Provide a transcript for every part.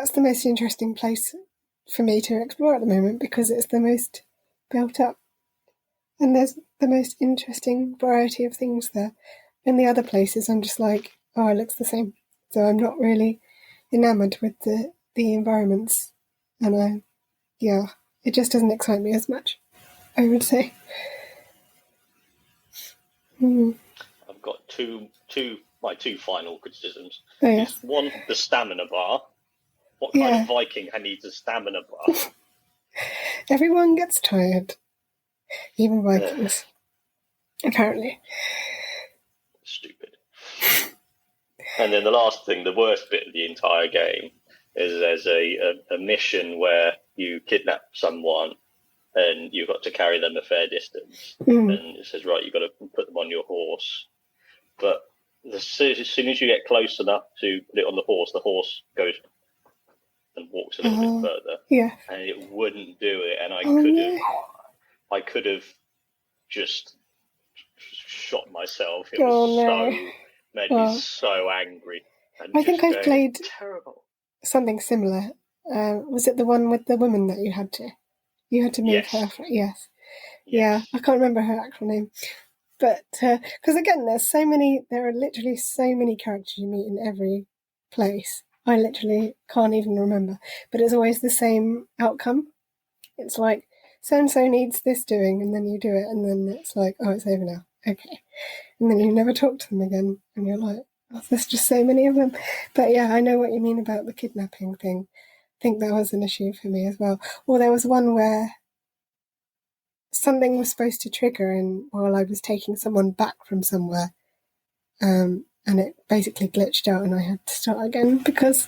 that's the most interesting place for me to explore at the moment because it's the most built up. And there's the most interesting variety of things there. In the other places, I'm just like, oh, it looks the same. So I'm not really enamoured with the environments. And it just doesn't excite me as much, I would say. I've got my two final criticisms. Oh, yes. One, the stamina bar. What kind of Viking needs a stamina bar? Everyone gets tired. Even Vikings. Apparently. Stupid. And then the last thing, the worst bit of the entire game, is there's a mission where you kidnap someone and you've got to carry them a fair distance. And it says, right, you've got to put them on your horse. But as soon as you get close enough to put it on the horse goes and walks a little bit further. Yeah. And it wouldn't do it. And I could have just shot myself. It made me so angry. And I think I've played terrible. Something similar. Was it the one with the woman that you had to move her? Yes. Yeah, I can't remember her actual name. But, because again, there are literally so many characters you meet in every place. I literally can't even remember. But it's always the same outcome. It's like, so-and-so needs this doing, and then you do it, and then it's like, oh, it's over now. Okay. And then you never talk to them again, and you're like, oh, there's just so many of them. But yeah, I know what you mean about the kidnapping thing. I think that was an issue for me as well. Or there was one where something was supposed to trigger while I was taking someone back from somewhere, and it basically glitched out and I had to start again because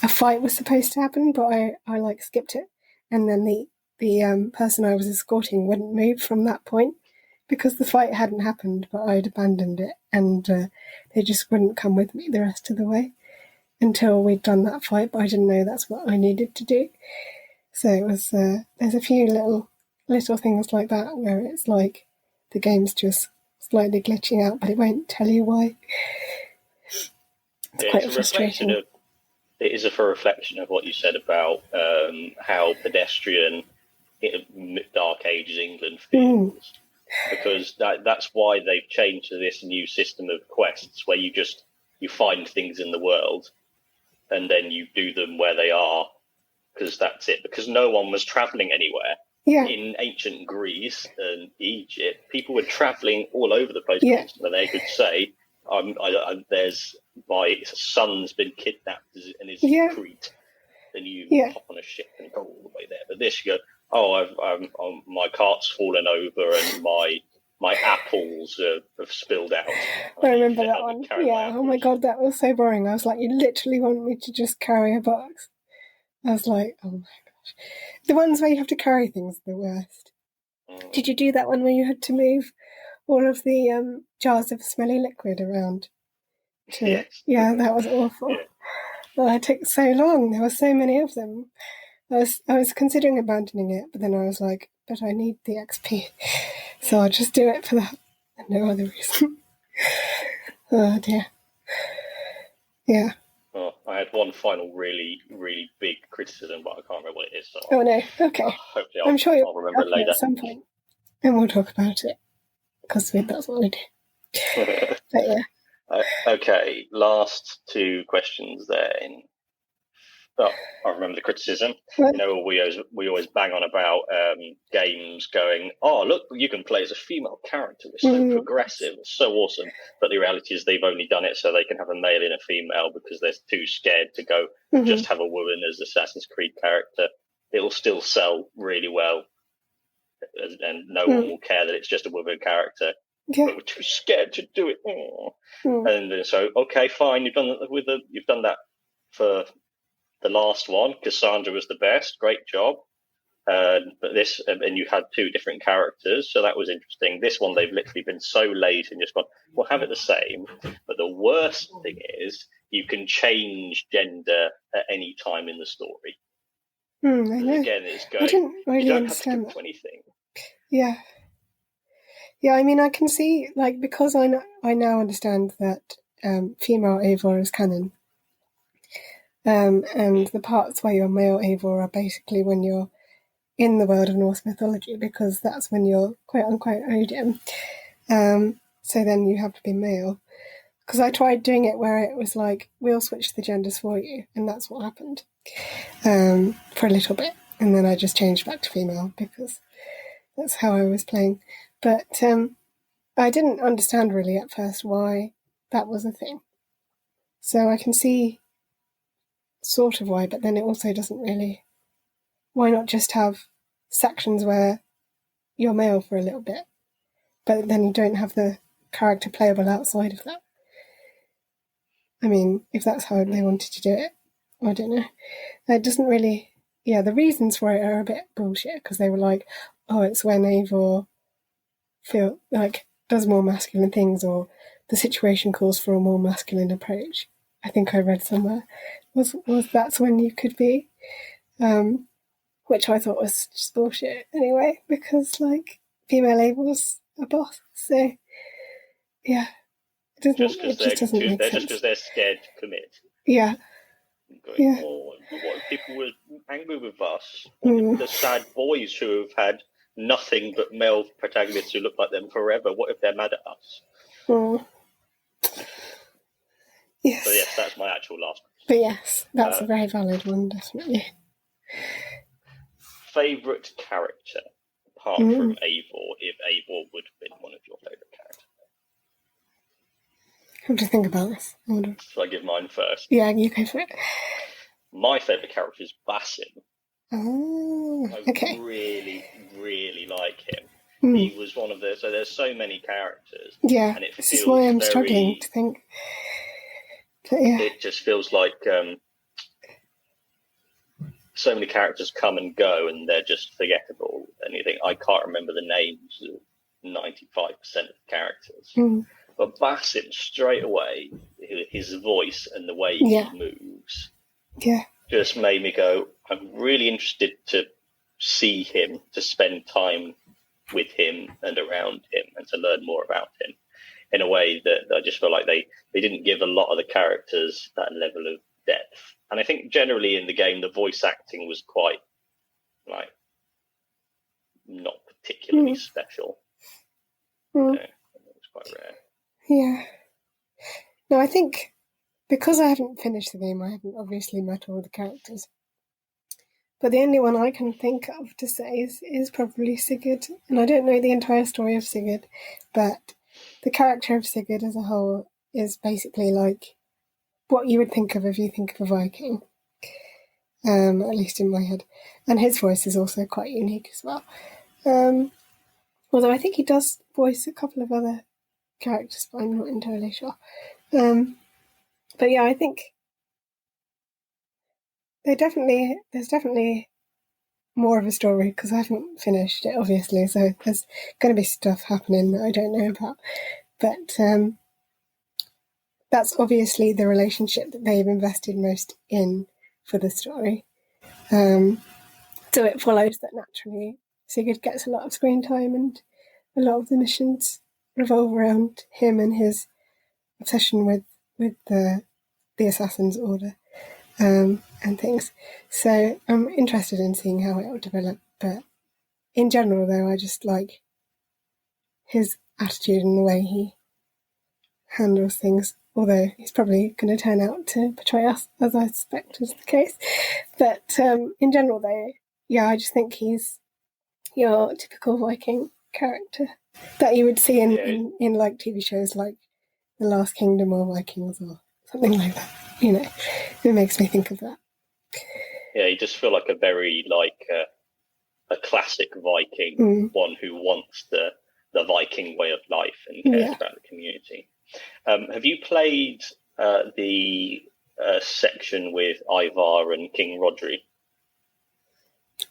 a fight was supposed to happen, but I like skipped it, and then the person I was escorting wouldn't move from that point because the fight hadn't happened, but I'd abandoned it, and they just wouldn't come with me the rest of the way until we'd done that fight, but I didn't know that's what I needed to do. So it was there's a few little things like that where it's like the game's just slightly glitching out, but it won't tell you why. It's quite frustrating. It is a reflection of what you said about how pedestrian Dark Ages England feels, because that's why they've changed to this new system of quests where you find things in the world and then you do them where they are, because that's it. Because no one was travelling anywhere. Yeah. In ancient Greece and Egypt, people were travelling all over the place, where they could say, "There's my son's been kidnapped and is in Crete," and you hop on a ship and go all the way there. But this, you go, my cart's fallen over and my apples have spilled out. I remember that one. Yeah. Oh my god, that was so boring. I was like, you literally want me to just carry a box? I was like, oh my gosh. The ones where you have to carry things are the worst. Did you do that one where you had to move all of the jars of smelly liquid around? Yes. Yeah, that was awful. Yeah. Well, it took so long. There were so many of them. I was considering abandoning it, but then I was like, but I need the XP. So I'll just do it for that and no other reason. Oh dear. Yeah. Oh, I had one final really, really big criticism, but I can't remember what it is. So oh no, okay. Hopefully I'm sure I'll remember it later. At some point. And we'll talk about it, because that's what we do. But yeah. Okay, last two questions then. Oh, I remember the criticism. What? You know, we always bang on about games going, oh, look, you can play as a female character. It's so progressive. It's so awesome. But the reality is they've only done it so they can have a male and a female because they're too scared to go just have a woman as Assassin's Creed character. It'll still sell really well, and no one will care that it's just a woman character. Yeah. But we're too scared to do it. And so, okay, fine, you've done that for the last one. Cassandra was the best. Great job. But this, and you had two different characters, so that was interesting. This one, they've literally been so late and just gone, we'll have it the same. But the worst thing is, you can change gender at any time in the story. I know. Again, it's going, I didn't really you don't understand have to do anything. Yeah. Yeah, I mean, I can see, like, because I now understand that female Eivor is canon. and the parts where you're male Eivor are basically when you're in the world of Norse mythology, because that's when you're quote-unquote Odin. So then you have to be male. Because I tried doing it where it was like, we'll switch the genders for you, and that's what happened for a little bit. And then I just changed back to female because that's how I was playing. But I didn't understand really at first why that was a thing. So I can see sort of why, but then it also doesn't really... Why not just have sections where you're male for a little bit, but then you don't have the character playable outside of that? I mean, if that's how they wanted to do it, I don't know. It doesn't really... Yeah, the reasons for it are a bit bullshit, because they were like, oh, it's when Eivor does more masculine things, or the situation calls for a more masculine approach. I think I read somewhere was that's when you could be, which I thought was just bullshit anyway, because female Eivor's a boss, so yeah, it just doesn't make sense. Just because they're scared to commit. Yeah. Going, oh, what if people were angry with us? What if the sad boys who have had nothing but male protagonists who look like them forever, what if they're mad at us? Yes. So yes, that's my actual last question. But yes, that's a very valid one, definitely. Favourite character, apart from Eivor, if Eivor would have been one of your favourite characters? I have to think about this. Shall I give mine first? Yeah, you go for it. My favourite character is Basim. Oh, okay. I really, really like him. He was one of the... So there's so many characters. Yeah, and this is why I'm struggling to think. But yeah. It just feels like so many characters come and go and they're just forgettable. And you think, I can't remember the names of 95% of the characters. But Basim, straight away, his voice and the way he moves just made me go, I'm really interested to see him, to spend time with him and around him, and to learn more about him in a way that I just feel like they didn't give a lot of the characters that level of depth. And I think generally in the game, the voice acting was quite, not particularly special. It was quite rare. Yeah. No, I think because I haven't finished the game, I haven't obviously met all the characters. But the only one I can think of to say is probably Sigurd. And I don't know the entire story of Sigurd, but the character of Sigurd as a whole is basically like what you would think of if you think of a Viking, at least in my head. And his voice is also quite unique as well. Although I think he does voice a couple of other characters, but I'm not entirely sure. But yeah, I think there's definitely more of a story, because I haven't finished it, obviously, so there's going to be stuff happening that I don't know about. But that's obviously the relationship that they've invested most in for the story. So it follows that naturally Sigurd gets a lot of screen time, and a lot of the missions revolve around him and his obsession with the Assassin's Order and things. So I'm interested in seeing how it will develop. But in general, though, I just like his attitude and the way he handles things. Although he's probably going to turn out to betray us, as I suspect is the case. But in general, though, yeah, I just think he's your typical Viking character that you would see in like TV shows like The Last Kingdom or Vikings or something like that. You know, it makes me think of that. Yeah, you just feel like a very a classic Viking, one who wants the Viking way of life and cares about the community. Have you played the section with Ivar and King Rodri?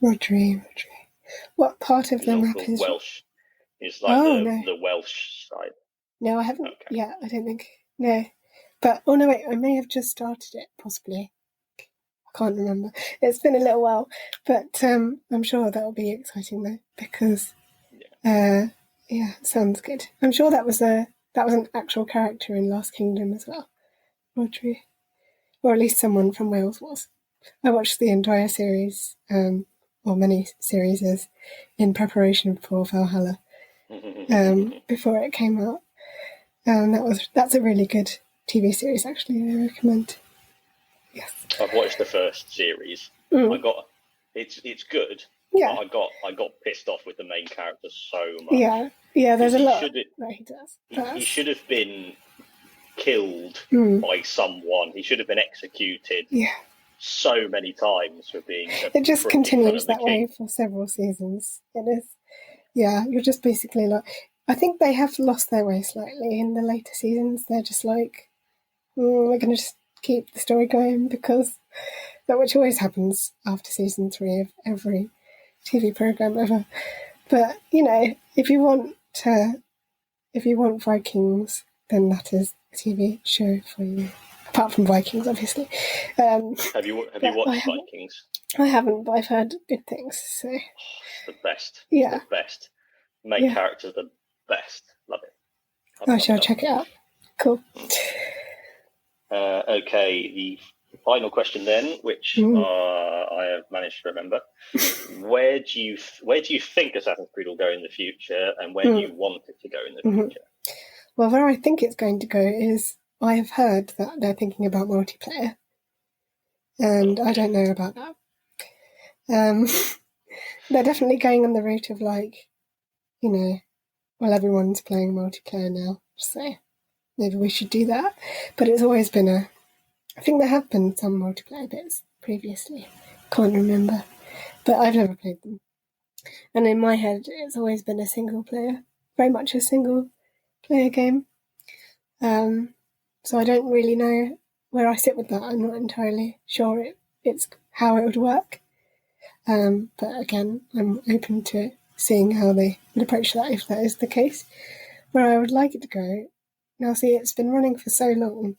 Rodri. What part of the map is Welsh? It's like the Welsh side. No, I haven't. Okay. Yeah, I don't think. No. But, oh no, wait, I may have just started it, possibly. I can't remember. It's been a little while. But I'm sure that'll be exciting, though, because, sounds good. I'm sure that was an actual character in Last Kingdom as well, Rodri. or at least someone from Wales was. I watched the entire series, or many series, in preparation for Valhalla before it came out. That's a really good TV series, actually. I recommend. Yes, I've watched the first series. It's good. Yeah, I got pissed off with the main character so much. Yeah. There's a lot that he does. He should have been killed by someone. He should have been executed. So many times for being. It just continues that way for several seasons. It is. Yeah, you're just basically like. I think they have lost their way slightly in the later seasons. They're just like, we're going to just keep the story going because that, which always happens after season 3 of every TV program ever. But if you want Vikings, then that is a TV show for you. Apart from Vikings, obviously. Have you watched Vikings? I haven't, but I've heard good things. So it's the best. Yeah, the best. Main character's the best. Love it. I shall check it out. Cool. Okay, the final question then, which I have managed to remember. Where do you think Assassin's Creed will go in the future, and where do you want it to go in the future? Well, where I think it's going to go is, I have heard that they're thinking about multiplayer, and I don't know about that. They're definitely going on the route of everyone's playing multiplayer now, so maybe we should do that. But it's always been I think there have been some multiplayer bits previously. Can't remember. But I've never played them. And in my head, it's always been a single player. Very much a single player game. So I don't really know where I sit with that. I'm not entirely sure it's how it would work. But again, I'm open to seeing how they would approach that if that is the case. Where I would like it to go, now see, it's been running for so long,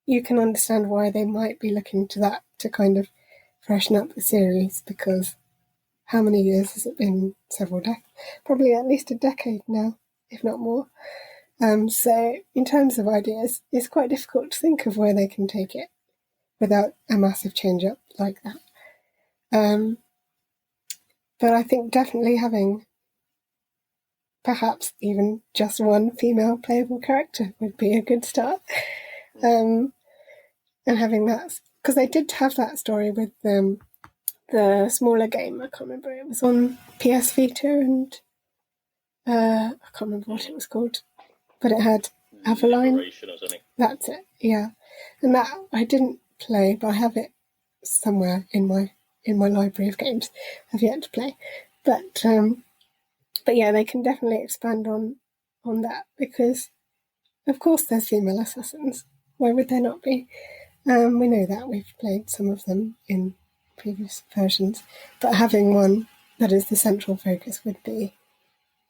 you can understand why they might be looking to that to kind of freshen up the series, because how many years has it been? Several decades, probably at least a decade now, if not more. So in terms of ideas, it's quite difficult to think of where they can take it without a massive change up like that. But I think definitely having perhaps even just one female playable character would be a good start. And having that, because they did have that story with the smaller game. I can't remember. It was on PS Vita, and I can't remember what it was called, but it had Avaline. That's it. Yeah, and that I didn't play, but I have it somewhere in my library of games. I've yet to play, but yeah, they can definitely expand on that, because of course there's female assassins. Why would there not be? We know that, we've played some of them in previous versions, but having one that is the central focus would be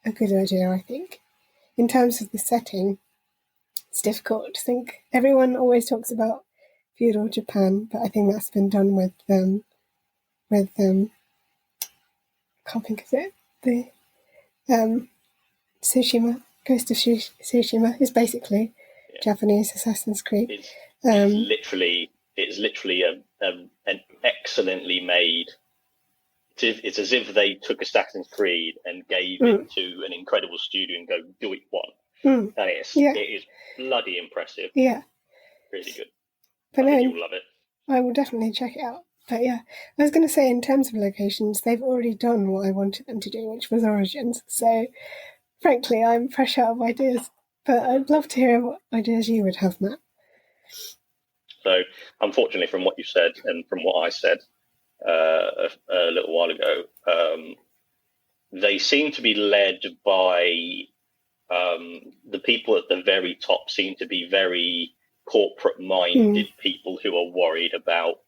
a good idea, I think. In terms of the setting, it's difficult to think. Everyone always talks about feudal Japan, but I think that's been done with I can't think of it. The Tsushima, Ghost of Tsushima is basically Japanese Assassin's Creed. It's literally an excellently made. It's as if they took Assassin's Creed and gave it to an incredible studio and go, do it one. And it is bloody impressive. Yeah. Really good. But I think you'll love it. I will definitely check it out. But yeah, I was going to say, in terms of locations, they've already done what I wanted them to do, which was Origins. So, frankly, I'm fresh out of ideas. But I'd love to hear what ideas you would have, Matt. So, unfortunately, from what you said and from what I said a little while ago, they seem to be led by the people at the very top seem to be very corporate-minded people who are worried about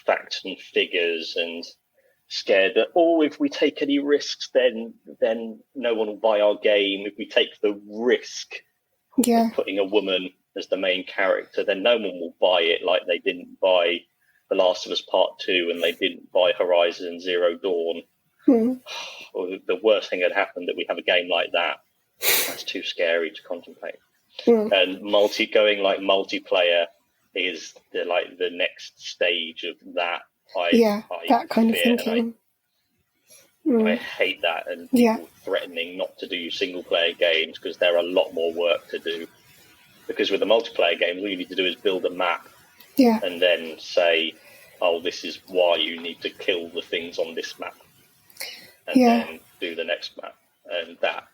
facts and figures and scared that, if we take any risks, then no one will buy our game. If we take the risk of putting a woman as the main character, then no one will buy it, like they didn't buy The Last of Us Part 2 and they didn't buy Horizon Zero Dawn. Or the worst thing had happened, that we have a game like that. That's too scary to contemplate. And multiplayer is the next stage of that. That kind of thinking. I hate that, and people threatening not to do single player games because there are a lot more work to do. Because with the multiplayer games, all you need to do is build a map, and then say, "Oh, this is why you need to kill the things on this map," and then do the next map. And that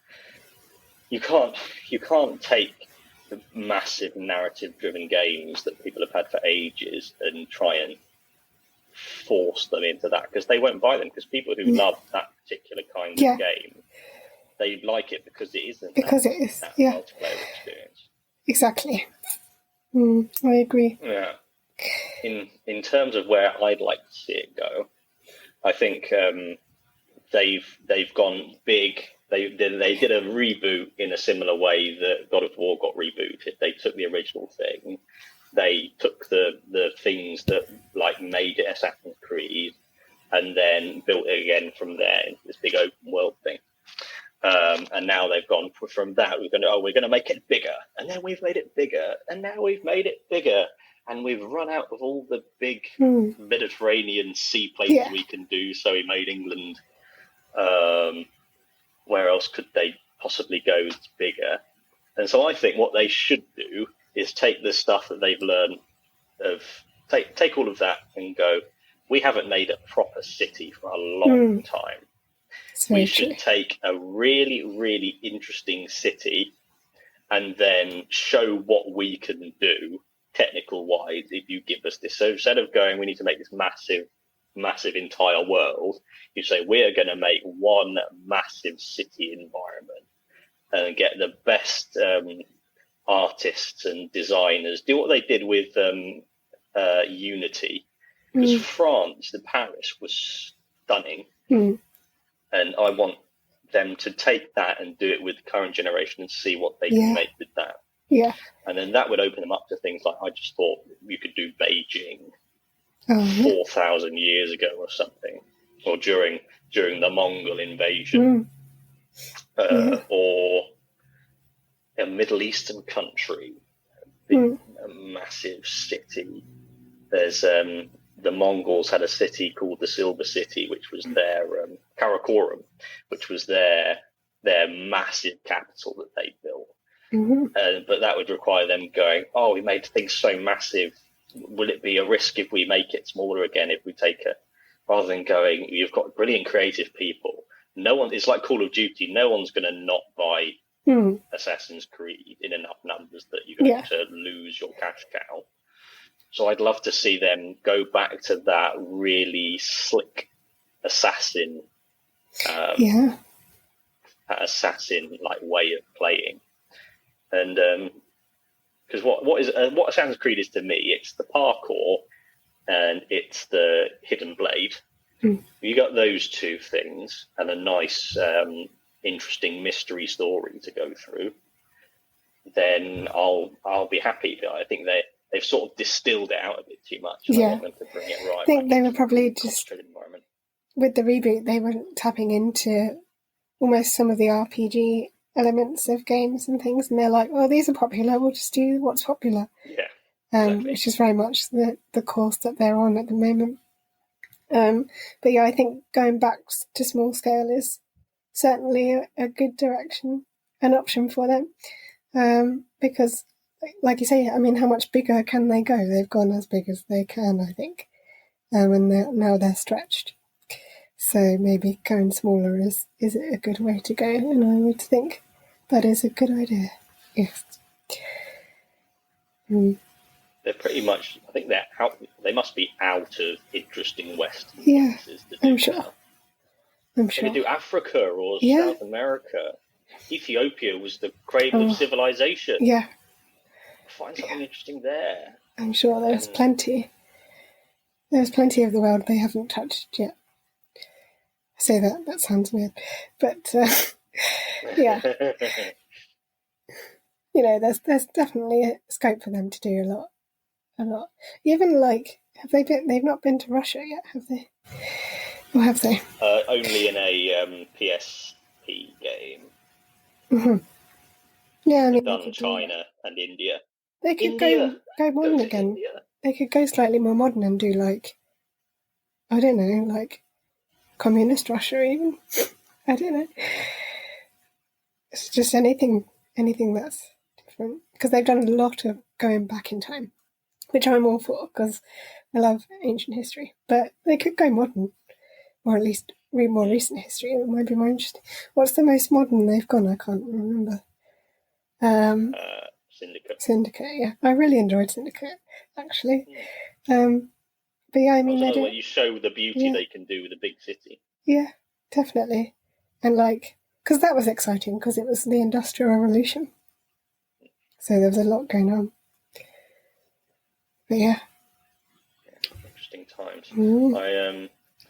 you can't take the massive narrative-driven games that people have had for ages and try and force them into that, because they won't buy them, because people who love that particular kind of game, they like it because it isn't that multiplayer experience. Exactly. I agree. Yeah. In terms of where I'd like to see it go, I think they've gone big. They did a reboot in a similar way that God of War got rebooted. They took the original thing. They took the things that made it Assassin's Creed, and then built it again from there into this big open world thing. And now they've gone from that. We're going to make it bigger, and then we've made it bigger, and now we've made it bigger, and we've run out of all the big Mediterranean sea places we can do. So we made England. Where else could they possibly go that's bigger? And so I think what they should do is take the stuff that they've learned take all of that and go, we haven't made a proper city for a long time. We should take a really, really interesting city and then show what we can do technical wise if you give us this. So instead of going, we need to make this massive entire world, you say we're going to make one massive city environment and get the best artists and designers. Do what they did with Unity, because France, the Paris, was stunning, and I want them to take that and do it with the current generation and see what they can make with that. And then that would open them up to things like, I just thought you could do Beijing 4,000 years ago or something, or during the Mongol invasion, or a Middle Eastern country, a massive city. There's the Mongols had a city called the Silver City, which was their Karakorum, which was their massive capital that they built. But that would require them going, oh, we made things so massive. Will it be a risk if we make it smaller again, if we take it? Rather than going, you've got brilliant creative people. No one, it's like Call of Duty. No one's going to not buy Assassin's Creed in enough numbers that you're going to lose your cash cow. So I'd love to see them go back to that really slick assassin, way of playing. And because what Assassin's Creed is to me, it's the parkour and it's the hidden blade. You got those two things and a nice, interesting mystery story to go through. Then I'll be happy. I think they've sort of distilled it out a bit too much. I want them to bring it right. I think they were probably just with the reboot. They were tapping into almost some of the RPG elements of games and things, and they're like, "Oh, these are popular. We'll just do what's popular." Exactly. Which is very much the course that they're on at the moment. But I think going back to small scale is certainly a good direction, an option for them, because, like you say, I mean, how much bigger can they go? They've gone as big as they can, I think, and now they're stretched. So maybe going smaller is a good way to go, and I would think that is a good idea. Yes. They're pretty much, I think they're out. They must be out of interesting Western places to do. I'm sure. They do Africa or South America. Ethiopia was the cradle of civilization. Find something interesting there. I'm sure there's plenty. There's plenty of the world they haven't touched yet. I say that sounds weird, but there's definitely a scope for them to do a lot. Even they've not been to Russia yet, have they? Or have they? Only in a PSP game. Yeah, I mean, done China and India. They could India, go modern again. India. They could go slightly more modern and do like, I don't know, like communist Russia even. I don't know. It's just anything that's different, because they've done a lot of going back in time, which I'm all for because I love ancient history. But they could go modern, or at least read more recent history. It might be more interesting. What's the most modern they've gone? I can't remember. Syndicate. Syndicate, yeah. I really enjoyed Syndicate, actually. But yeah, I mean, they where you show the beauty they can do with a big city. Yeah, definitely. And like, because that was exciting, because it was the Industrial Revolution. So there was a lot going on. But yeah. Interesting times.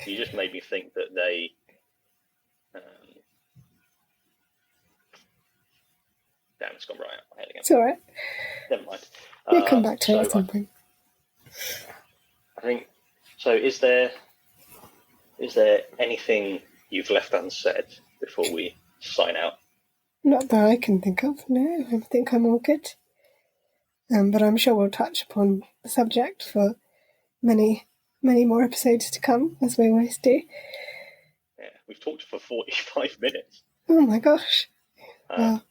You just made me think that they damn, it's gone right out of my head again. It's alright. Never mind. We'll come back to it at some point. I think so. Is there anything you've left unsaid before we sign out? Not that I can think of, no. I think I'm all good. But I'm sure we'll touch upon the subject for many, many more episodes to come, as we always do. Yeah, we've talked for 45 minutes. Oh my gosh. Wow.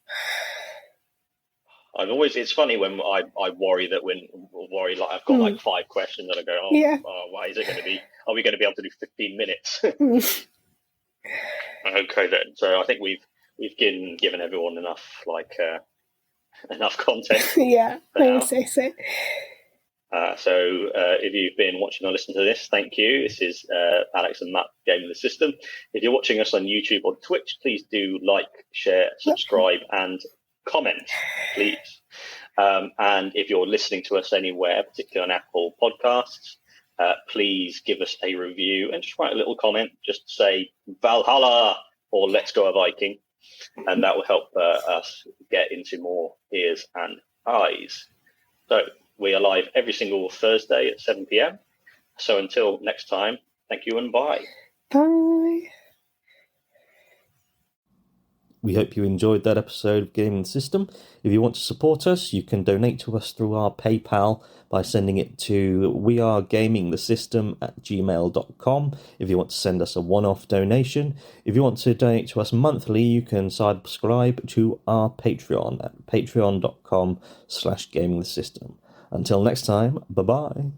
It's funny when I worry that like I've got like 5 questions and I go, why is it going to be, are we going to be able to do 15 minutes? Okay then. So I think we've given everyone enough content. Yeah, I would say so. So if you've been watching or listening to this, thank you. This is Alex and Matt Gaming the System. If you're watching us on YouTube or Twitch, please do like, share, subscribe, and comment, please. And if you're listening to us anywhere, particularly on Apple Podcasts, please give us a review and just write a little comment. Just say Valhalla or Let's Go a Viking, and that will help us get into more ears and eyes. So we are live every single Thursday at 7 p.m. So until next time, thank you and bye. Bye. We hope you enjoyed that episode of Gaming the System. If you want to support us, you can donate to us through our PayPal by sending it to wearegamingthesystem@gmail.com if you want to send us a one-off donation. If you want to donate to us monthly, you can subscribe to our Patreon at patreon.com/gamingthesystem. Until next time, bye-bye.